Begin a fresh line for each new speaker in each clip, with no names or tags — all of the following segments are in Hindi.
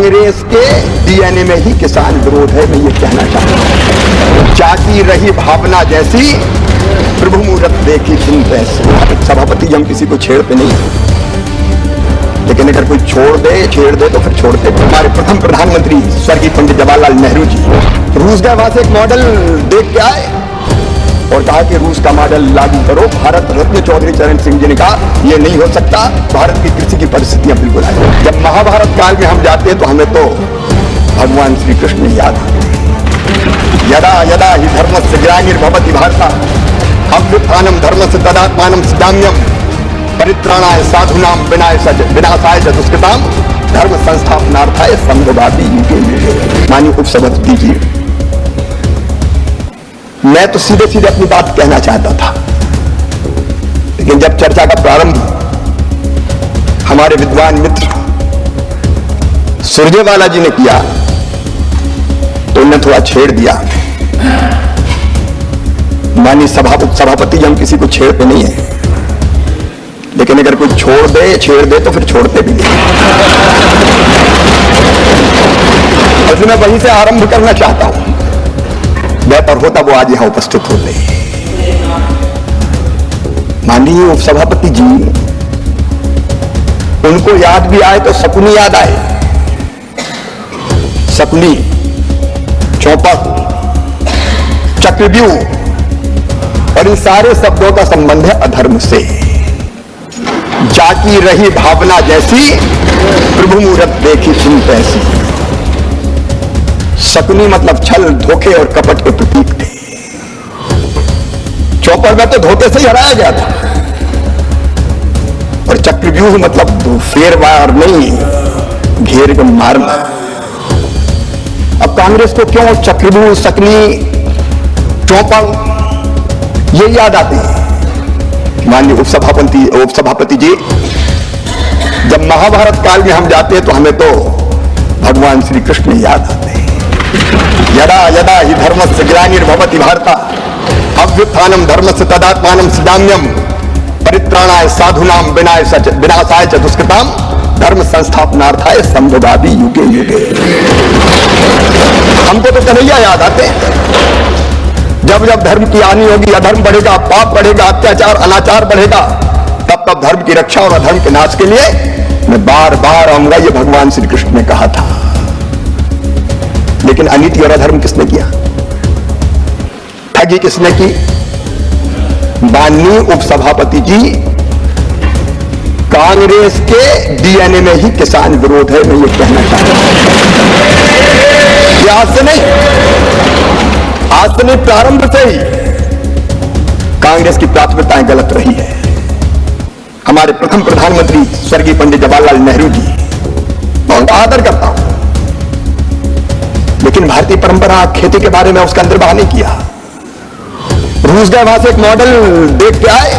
कांग्रेस के डीएनए में ही किसान विरोध है, मैं ये कहना चाहता हूं। जाती रही भावना जैसी प्रभु मुहूर्त देखी तुम पैसे। सभापति जी हम किसी को छेड़ते नहीं, लेकिन अगर कोई छेड़ दे तो फिर छोड़ते। हमारे प्रथम प्रधानमंत्री स्वर्गीय पंडित जवाहरलाल नेहरू जी रूस गए, वहां से एक मॉडल देख के आए और कहा कि रूस का मॉडल लागू करो। भारत रत्न चौधरी चरण सिंह जी ने कहा यह नहीं हो सकता, भारत की कृषि की परिस्थितियां बिल्कुल आई। जब महाभारत काल में हम जाते हैं तो हमें तो भगवान श्री कृष्ण याद आते हैं। यदा यदा ही धर्मस्य ग्लानिर्भवति भारत अभ्युत्थानम धर्मस्य तदात्मानं सदाम्यम परित्राणाय साधूनां विनाशाय च दुष्कृतां धर्म संस्थापनार्थाय संभवामि युगे युगे। माननीय उपसभापति जी, मैं तो सीधे सीधे अपनी बात कहना चाहता था, लेकिन जब चर्चा का प्रारंभ हमारे विद्वान मित्र सुरजेवाला जी ने किया तो उन्होंने थोड़ा छेड़ दिया। माननीय सभापति जी हम किसी को छेड़ते नहीं है, लेकिन अगर कोई छेड़ दे तो फिर छोड़ते भी नहीं। और मैं वहीं से आरंभ करना चाहता हूं। बेहतर होता वो आज यहां उपस्थित होते। माननीय उपसभापति जी, उनको याद भी आए तो शकुनी याद आए। शकुनी, चौपक, चक्रव्यूह और इन सारे शब्दों का संबंध है अधर्म से। जाकी रही भावना जैसी प्रभु मुहूर्त देखी तुम पैसी। शकुनी मतलब छल, धोखे और कपट के प्रतीक थे। चौपर में तो धोखे से ही हराया गया था। और चक्रव्यूह मतलब फेरवार नहीं, घेर के मारना। अब कांग्रेस को क्यों चक्रव्यूह, शकुनी, चौपर ये याद आते हैं? माननीय उपसभापति जी, जब महाभारत काल में हम जाते हैं तो हमें तो भगवान श्री कृष्ण याद आते हैं। यदा यदा ही धर्मस्य ग्लानिर्भवति भारत अभ्युत्थानम धर्मस्य तदात्मानं सदाम्यम परित्राणाय साधूनां विनाशाय च दुष्कृतां धर्म संस्थापनार्थाय संभवामि युगे युगे। हमको तो कन्हैया याद आते हैं। जब जब धर्म की हानि होगी, अधर्म बढ़ेगा, पाप बढ़ेगा, अत्याचार अनाचार बढ़ेगा, तब तब धर्म की रक्षा और अधर्म के नाश के लिए मैं बार बार आऊंगा, ये भगवान श्री कृष्ण ने कहा था। लेकिन अनीति और अधर्म किसने किया? ठगी किसने की? माननीय उपसभापति जी, कांग्रेस के डीएनए में ही किसान विरोध है, मैं ये कहना चाहता हूं। आज से नहीं, प्रारंभ से ही कांग्रेस की प्राथमिकताएं गलत रही है। हमारे प्रथम प्रधानमंत्री स्वर्गीय पंडित जवाहरलाल नेहरू जी, मैं उनका आदर करता हूं, लेकिन भारतीय परंपरा खेती के बारे में उसका अंतर्वाह नहीं किया। रूस गए, वहां से एक मॉडल देख के आए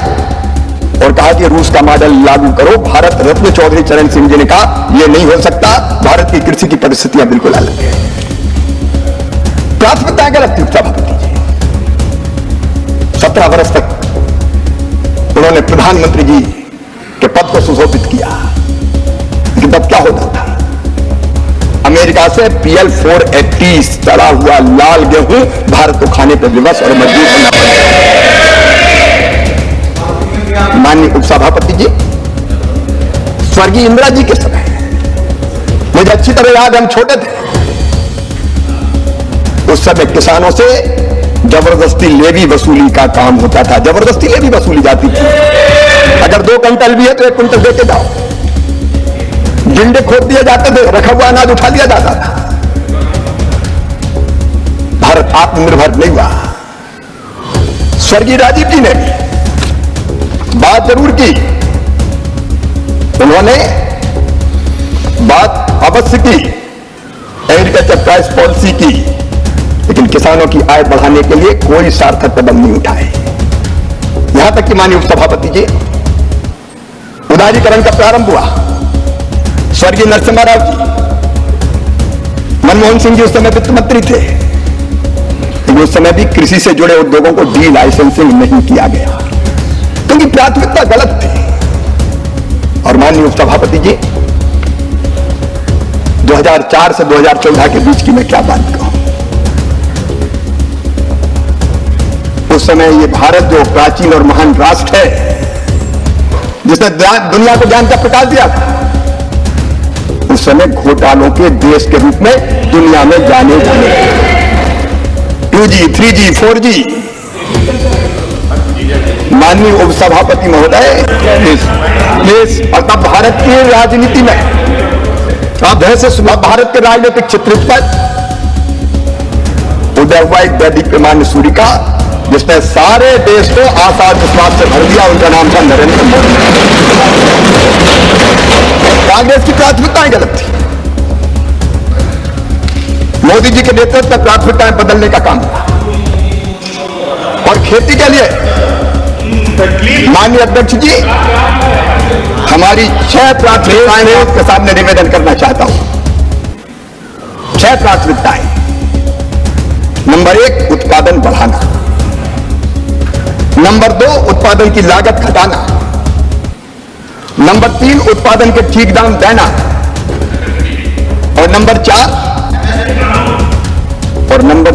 और कहा कि रूस का मॉडल लागू करो। भारत रत्न चौधरी चरण सिंह जी ने कहा यह नहीं हो सकता, भारत की कृषि की परिस्थितियां बिल्कुल अलग है। प्राथमिकताएं गलत थी सभापति जी। 17 वर्ष तक उन्होंने प्रधानमंत्री जी के पद को सुशोभित किया, लेकिन तब क्या होता था? अमेरिका से PL 480 चढ़ा हुआ लाल गेहूं भारत को खाने पर विवश और मजबूर होना पड़ा। माननीय उपसभापति जी, स्वर्गीय इंदिरा जी के समय, मुझे अच्छी तरह याद है, हम छोटे थे, उस समय किसानों से जबरदस्ती लेवी वसूली का काम होता था। जबरदस्ती लेवी वसूली जाती थी। अगर 2 क्विंटल भी है तो 1 क्विंटल देके जाओ। डिंडे खोद दिए जाते थे, रखा हुआ अनाज उठा लिया जाता था। भारत आत्मनिर्भर नहीं हुआ। स्वर्गीय राजीव जी ने भी बात जरूर की, उन्होंने बात अवश्य की, एग्रीकल्चर प्राइस पॉलिसी की, लेकिन किसानों की आय बढ़ाने के लिए कोई सार्थक कदम नहीं उठाए। यहां तक कि माननीय उपसभापति जी, उदारीकरण का प्रारंभ हुआ। स्वर्गीय नरसिम्हा राव जी, मनमोहन सिंह जी उस समय वित्त मंत्री थे, लेकिन उस समय भी कृषि से जुड़े उद्योगों को डी लाइसेंसिंग नहीं किया गया, क्योंकि प्राथमिकता गलत थी। और माननीय उपसभापति जी, 2004 से 2014 के बीच की मैं क्या बात कहूं। उस समय ये भारत जो प्राचीन और महान राष्ट्र है, जिसने दुनिया को ज्ञान का प्रकाश दिया था, उस समय घोटालों के देश के रूप में दुनिया में जाने जाने 2G, 3G, 4G। माननीय उपसभापति महोदय, और तब भारत की राजनीति में आप ऐसे सुना, भारत के राजनीतिक चित्र पर उदय हुआ एक वैदिक पैमान्य सूर्य का, जिसने सारे देश को आशा विश्वास से भर दिया। उनका नाम था नरेंद्र मोदी। कांग्रेस की प्राथमिकताएं गलत थी। मोदी जी के नेतृत्व में प्राथमिकताएं बदलने का काम हुआ। और खेती के लिए माननीय अध्यक्ष जी, हमारी 6 प्राथमिकताएं मैं आपके सामने निवेदन करना चाहता हूं। 6 प्राथमिकताएं। नंबर 1, उत्पादन बढ़ाना। नंबर 2, उत्पादन की लागत घटाना। नंबर 3, उत्पादन के ठीक दाम देना। और नंबर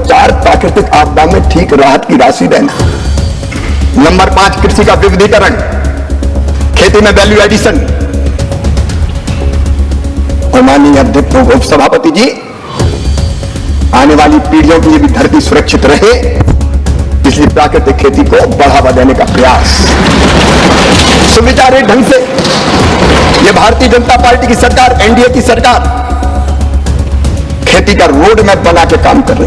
4, प्राकृतिक आपदा में ठीक राहत की राशि देना। नंबर 5, कृषि का विविधीकरण, खेती में वैल्यू एडिशन। और माननीय अध्यक्ष उपसभापति जी, आने वाली पीढ़ियों की भी धरती सुरक्षित रहे, इसलिए प्राकृतिक खेती को बढ़ावा देने का प्रयास सुविचारित ढंग से ये भारतीय जनता पार्टी की सरकार, एनडीए की सरकार खेती का रोड मैप बना के काम कर रही है।